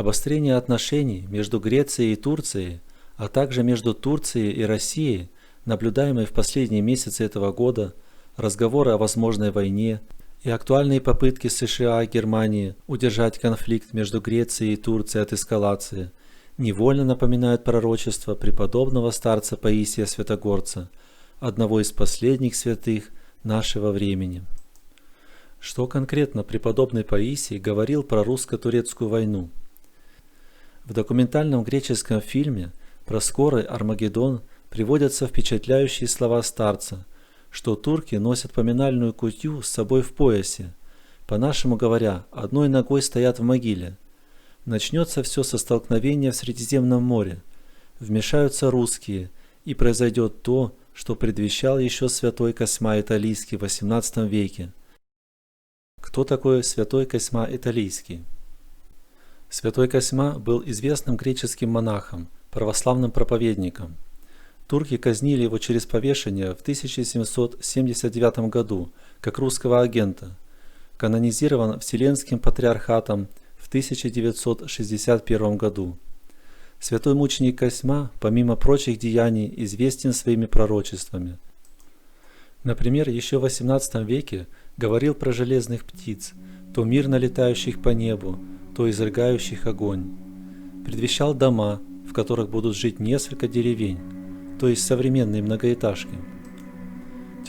Обострение отношений между Грецией и Турцией, а также между Турцией и Россией, наблюдаемые в последние месяцы этого года, разговоры о возможной войне и актуальные попытки США и Германии удержать конфликт между Грецией и Турцией от эскалации, невольно напоминают пророчество преподобного старца Паисия Святогорца, одного из последних святых нашего времени. Что конкретно преподобный Паисий говорил про русско-турецкую войну? В документальном греческом фильме про скорый Армагеддон приводятся впечатляющие слова старца, что турки носят поминальную кутью с собой в поясе, по-нашему говоря, одной ногой стоят в могиле. Начнется все со столкновения в Средиземном море, вмешаются русские, и произойдет то, что предвещал еще святой Косьма Италийский в XVIII веке. Кто такой святой Косьма Италийский? Святой Косьма был известным греческим монахом, православным проповедником. Турки казнили его через повешение в 1779 году как русского агента, канонизирован Вселенским патриархатом в 1961 году. Святой мученик Косьма, помимо прочих деяний, известен своими пророчествами. Например, еще в XVIII веке говорил про железных птиц, то мирно летающих по небу, то изрыгающих огонь. Предвещал дома, в которых будут жить несколько деревень, то есть современные многоэтажки.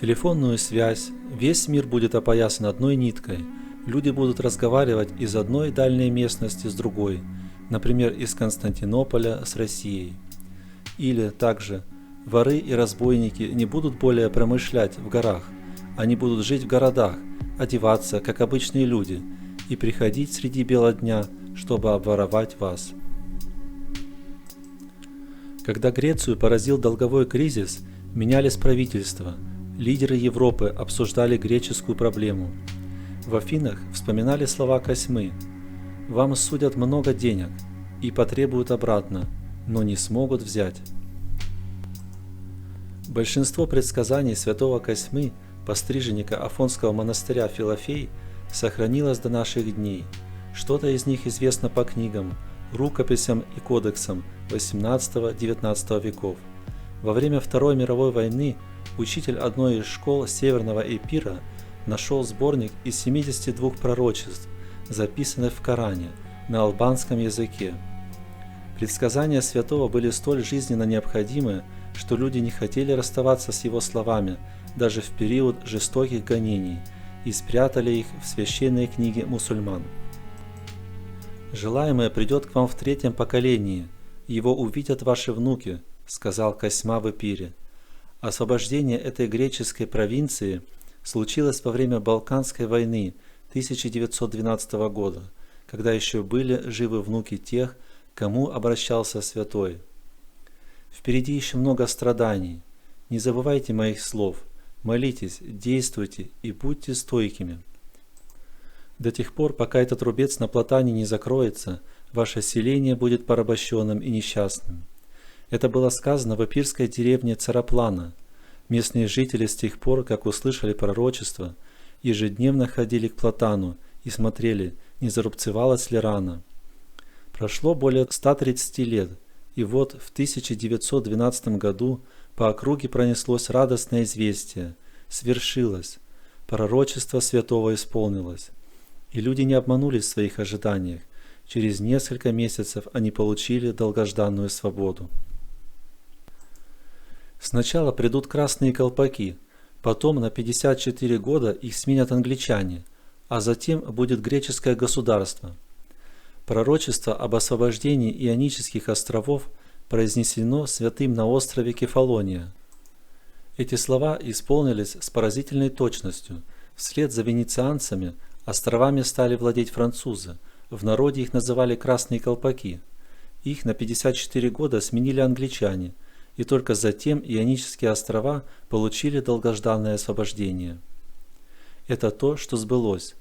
Телефонную связь, весь мир будет опоясан одной ниткой, люди будут разговаривать из одной дальней местности с другой, например, из Константинополя с Россией. Или также воры и разбойники не будут более промышлять в горах, они будут жить в городах, одеваться, как обычные люди, и приходить среди бела дня, чтобы обворовать вас. Когда Грецию поразил долговой кризис, менялись правительства, лидеры Европы обсуждали греческую проблему. В Афинах вспоминали слова Косьмы: «Вам судят много денег и потребуют обратно, но не смогут взять». Большинство предсказаний святого Косьмы, постриженника Афонского монастыря Филофей, сохранилось до наших дней. Что-то из них известно по книгам, рукописям и кодексам XVIII-XIX веков. Во время Второй мировой войны учитель одной из школ Северного Эпира нашел сборник из 72 пророчеств, записанных в Коране, на албанском языке. Предсказания святого были столь жизненно необходимы, что люди не хотели расставаться с его словами даже в период жестоких гонений и спрятали их в священные книги мусульман. «Желаемое придет к вам в третьем поколении, его увидят ваши внуки», — сказал Косьма в Эпире. Освобождение этой греческой провинции случилось во время Балканской войны 1912 года, когда еще были живы внуки тех, к кому обращался святой. Впереди еще много страданий. Не забывайте моих слов, молитесь, действуйте и будьте стойкими. До тех пор, пока этот рубец на Платане не закроется, ваше селение будет порабощенным и несчастным. Это было сказано в эпирской деревне Цараплана. Местные жители с тех пор, как услышали пророчество, ежедневно ходили к Платану и смотрели, не зарубцевалась ли рана. Прошло более 130 лет, и вот в 1912 году по округе пронеслось радостное известие: свершилось, пророчество святого исполнилось. И люди не обманулись в своих ожиданиях. Через несколько месяцев они получили долгожданную свободу. Сначала придут красные колпаки, потом на 54 года их сменят англичане, а затем будет греческое государство. Пророчество об освобождении Ионических островов произнесено святым на острове Кефалония. Эти слова исполнились с поразительной точностью. Вслед за венецианцами островами стали владеть французы, в народе их называли «красные колпаки». Их на 54 года сменили англичане, и только затем Ионические острова получили долгожданное освобождение. Это то, что сбылось,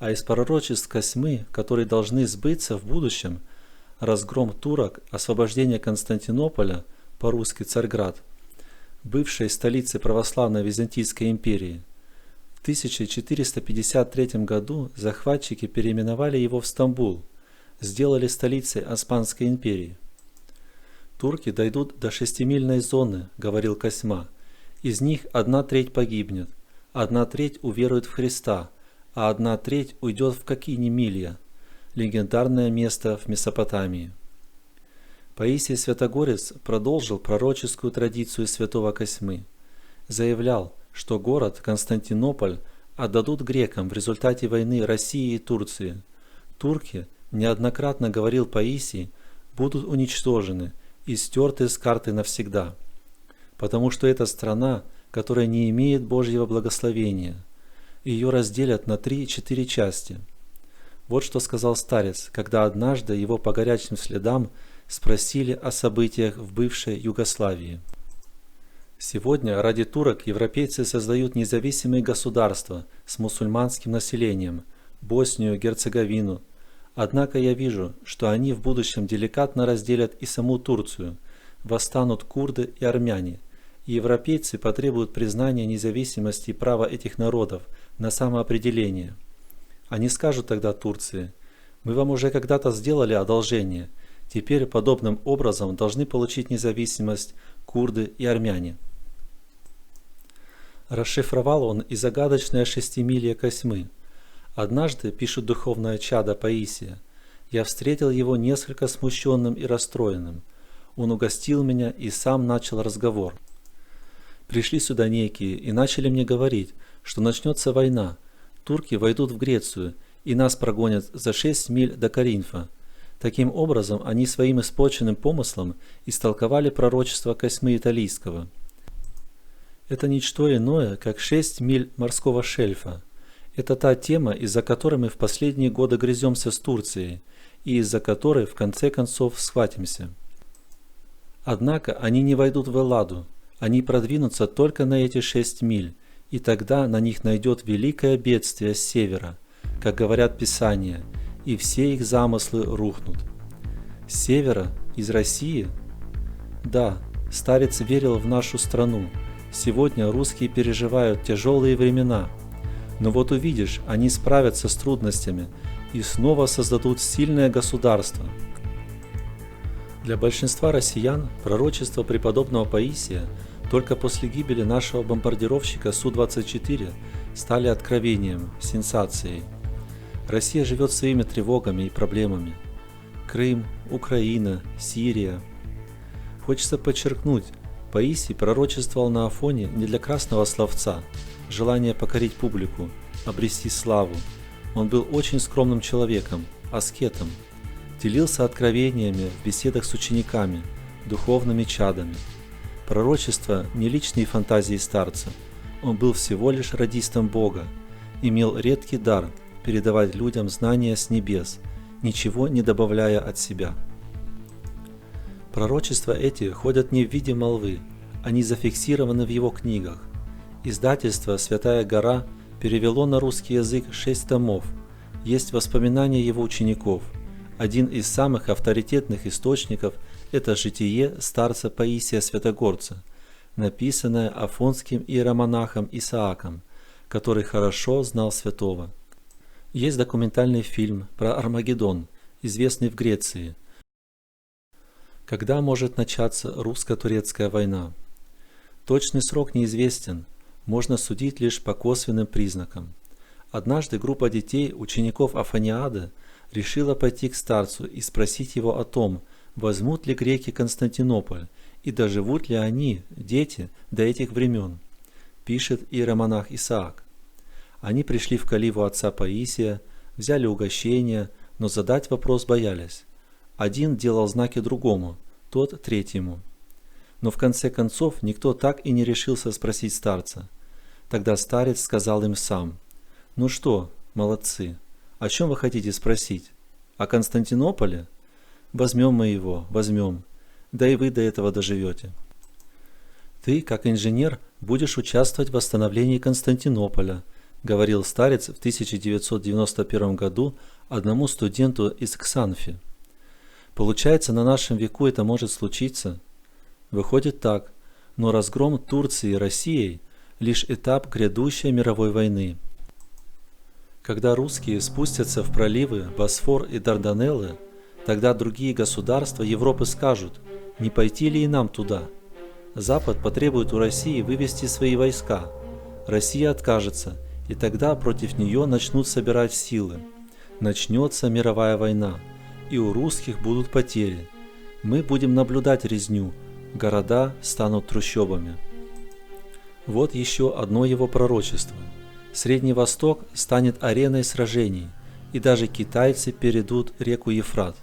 а из пророчеств Косьмы, которые должны сбыться в будущем, разгром турок, освобождение Константинополя, по-русски Царьград, бывшей столицы православной Византийской империи. В 1453 году захватчики переименовали его в Стамбул, сделали столицей Османской империи. «Турки дойдут до 6-мильной зоны», — говорил Косьма. «Из них 1/3 погибнет, 1/3 уверует в Христа, а 1/3 уйдет в Кокини-Милья, легендарное место в Месопотамии». Паисий Святогорец продолжил пророческую традицию святого Косьмы. Заявлял, что город Константинополь отдадут грекам в результате войны России и Турции. Турки, неоднократно говорил Паисий, будут уничтожены и стерты с карты навсегда, потому что это страна, которая не имеет Божьего благословения. Ее разделят на 3-4 части. Вот что сказал старец, когда однажды его по горячим следам спросили о событиях в бывшей Югославии. Сегодня ради турок европейцы создают независимые государства с мусульманским населением, Боснию, Герцеговину. Однако я вижу, что они в будущем деликатно разделят и саму Турцию, восстанут курды и армяне, и европейцы потребуют признания независимости и права этих народов на самоопределение. Они скажут тогда Турции: «Мы вам уже когда-то сделали одолжение, теперь подобным образом должны получить независимость курды и армяне». Расшифровал он и загадочное шестимилье Косьмы. Однажды, пишет духовное чадо Паисия, я встретил его несколько смущенным и расстроенным. Он угостил меня и сам начал разговор. Пришли сюда некие и начали мне говорить, что начнется война, турки войдут в Грецию и нас прогонят за 6 миль до Коринфа. Таким образом, они своим испорченным помыслом истолковали пророчество Косьмы Италийского. Это ничто иное, как 6 миль морского шельфа. Это та тема, из-за которой мы в последние годы грыземся с Турцией, и из-за которой в конце концов схватимся. Однако они не войдут в Элладу, они продвинутся только на эти 6 миль, и тогда на них найдет великое бедствие с севера, как говорят Писания, и все их замыслы рухнут. С севера, из России? Да, старец верил в нашу страну. Сегодня русские переживают тяжелые времена. Но вот увидишь, они справятся с трудностями и снова создадут сильное государство. Для большинства россиян пророчество преподобного Паисия только после гибели нашего бомбардировщика Су-24 стали откровением, сенсацией. Россия живет своими тревогами и проблемами. Крым, Украина, Сирия. Хочется подчеркнуть, Паисий пророчествовал на Афоне не для красного словца, желания покорить публику, обрести славу. Он был очень скромным человеком, аскетом, делился откровениями в беседах с учениками, духовными чадами. Пророчество не личные фантазии старца, он был всего лишь радистом Бога, имел редкий дар передавать людям знания с небес, ничего не добавляя от себя. Пророчества эти ходят не в виде молвы, они зафиксированы в его книгах. Издательство «Святая гора» перевело на русский язык 6 томов, есть воспоминания его учеников. Один из самых авторитетных источников – это житие старца Паисия Святогорца, написанное афонским иеромонахом Исааком, который хорошо знал святого. Есть документальный фильм про Армагеддон, известный в Греции. Когда может начаться русско-турецкая война? Точный срок неизвестен, можно судить лишь по косвенным признакам. Однажды группа детей, учеников Афониады, решила пойти к старцу и спросить его о том, возьмут ли греки Константинополь и доживут ли они, дети, до этих времен, пишет иеромонах Исаак. Они пришли в каливу отца Паисия, взяли угощение, но задать вопрос боялись. Один делал знаки другому, тот третьему. Но в конце концов никто так и не решился спросить старца. Тогда старец сказал им сам: «Ну что, молодцы, о чем вы хотите спросить? О Константинополе? Возьмем мы его, возьмем, да и вы до этого доживете. Ты, как инженер, будешь участвовать в восстановлении Константинополя», говорил старец в 1991 году одному студенту из Ксанфи. Получается, на нашем веку это может случиться? Выходит так, но разгром Турции и Россией – лишь этап грядущей мировой войны. Когда русские спустятся в проливы Босфор и Дарданеллы, Тогда другие государства Европы скажут: не пойти ли и нам туда? Запад потребует у России вывести свои войска. Россия откажется, и тогда против нее начнут собирать силы. Начнется мировая война, и у русских будут потери. Мы будем наблюдать резню, города станут трущобами. Вот еще одно его пророчество. Средний Восток станет ареной сражений, и даже китайцы перейдут реку Ефрат.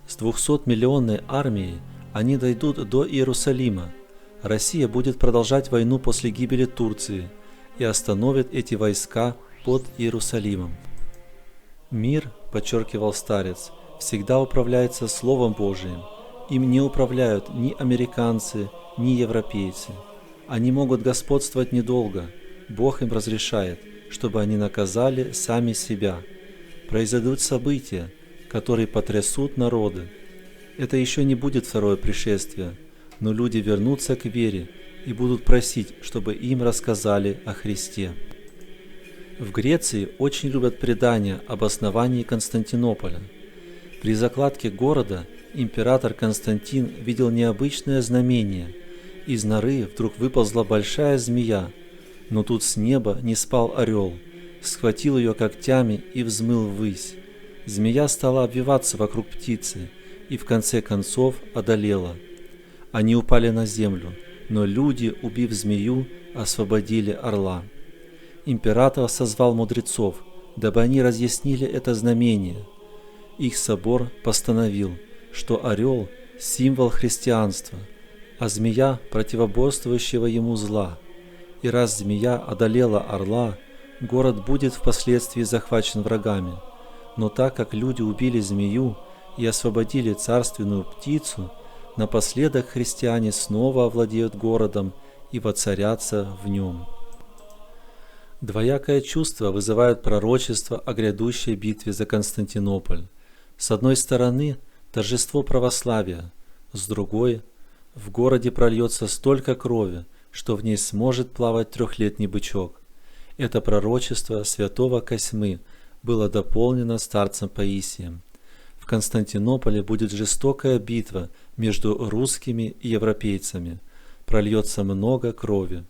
С 200-миллионной армией они дойдут до Иерусалима. Россия будет продолжать войну после гибели Турции и остановит эти войска под Иерусалимом. Мир, подчеркивал старец, всегда управляется Словом Божиим. Им не управляют ни американцы, ни европейцы. Они могут господствовать недолго. Бог им разрешает, чтобы они наказали сами себя. Произойдут события, которые потрясут народы. Это еще не будет второе пришествие, но люди вернутся к вере и будут просить, чтобы им рассказали о Христе. В Греции очень любят предания об основании Константинополя. При закладке города император Константин видел необычное знамение. Из норы вдруг выползла большая змея, но тут с неба не спал орел, схватил ее когтями и взмыл ввысь. Змея стала обвиваться вокруг птицы и в конце концов одолела. Они упали на землю, но люди, убив змею, освободили орла. Император созвал мудрецов, дабы они разъяснили это знамение. Их собор постановил, что орел – символ христианства, а змея – противоборствующего ему зла. И раз змея одолела орла, город будет впоследствии захвачен врагами. Но так как люди убили змею и освободили царственную птицу, напоследок христиане снова овладеют городом и воцарятся в нем. Двоякое чувство вызывают пророчества о грядущей битве за Константинополь. С одной стороны, торжество православия, с другой, в городе прольется столько крови, что в ней сможет плавать трехлетний бычок. Это пророчество святого Косьмы было дополнено старцем Паисием. В Константинополе будет жестокая битва между русскими и европейцами. Прольется много крови.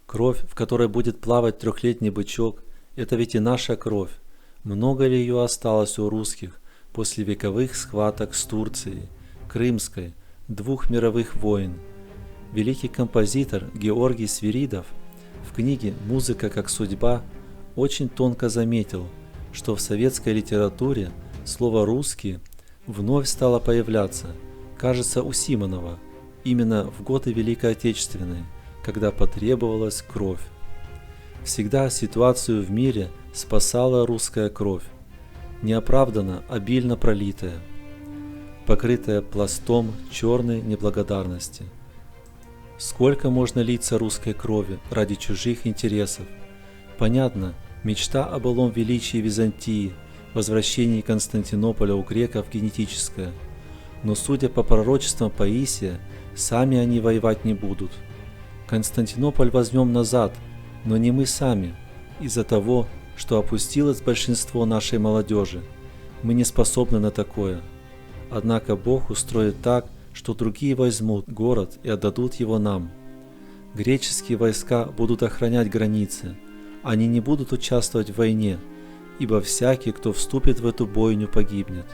Кровь, в которой будет плавать трехлетний бычок, это ведь и наша кровь. Много ли ее осталось у русских после вековых схваток с Турцией, Крымской, 2 мировых войн? Великий композитор Георгий Свиридов в книге «Музыка как судьба» очень тонко заметил, что в советской литературе слово «русский» вновь стало появляться, кажется, у Симонова, именно в годы Великой Отечественной, когда потребовалась кровь. Всегда ситуацию в мире спасала русская кровь, неоправданно обильно пролитая, покрытая пластом черной неблагодарности. Сколько можно литься русской крови ради чужих интересов? Понятно, мечта о былом величии Византии, возвращении Константинополя у греков генетическая, но, судя по пророчествам Паисия, сами они воевать не будут. Константинополь возьмем назад, но не мы сами, из-за того, что опустилось большинство нашей молодежи. Мы не способны на такое. Однако Бог устроит так, что другие возьмут город и отдадут его нам. Греческие войска будут охранять границы. Они не будут участвовать в войне, ибо всякий, кто вступит в эту бойню, погибнет.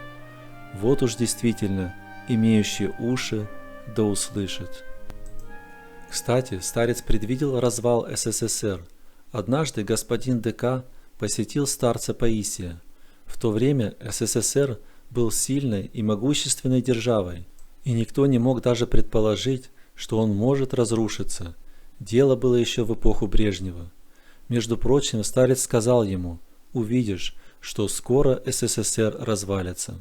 Вот уж действительно, имеющий уши, да услышит. Кстати, старец предвидел развал СССР. Однажды господин ДК посетил старца Паисия. В то время СССР был сильной и могущественной державой, и никто не мог даже предположить, что он может разрушиться. Дело было еще в эпоху Брежнева. Между прочим, старец сказал ему: «Увидишь, что скоро СССР развалится».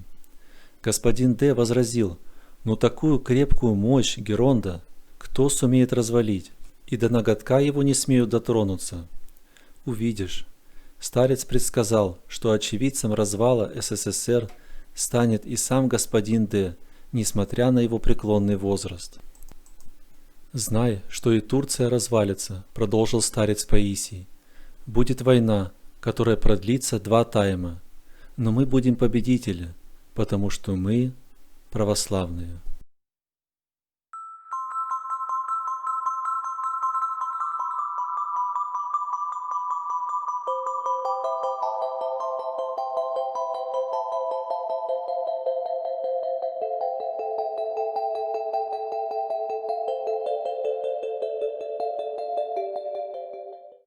Господин Д. возразил: «Но такую крепкую мощь Геронда кто сумеет развалить? И до ноготка его не смеют дотронуться». «Увидишь». Старец предсказал, что очевидцем развала СССР станет и сам господин Д., несмотря на его преклонный возраст. «Знай, что и Турция развалится», — продолжил старец Паисий. «Будет война, которая продлится 2 тайма. Но мы будем победители. потому что мы православные.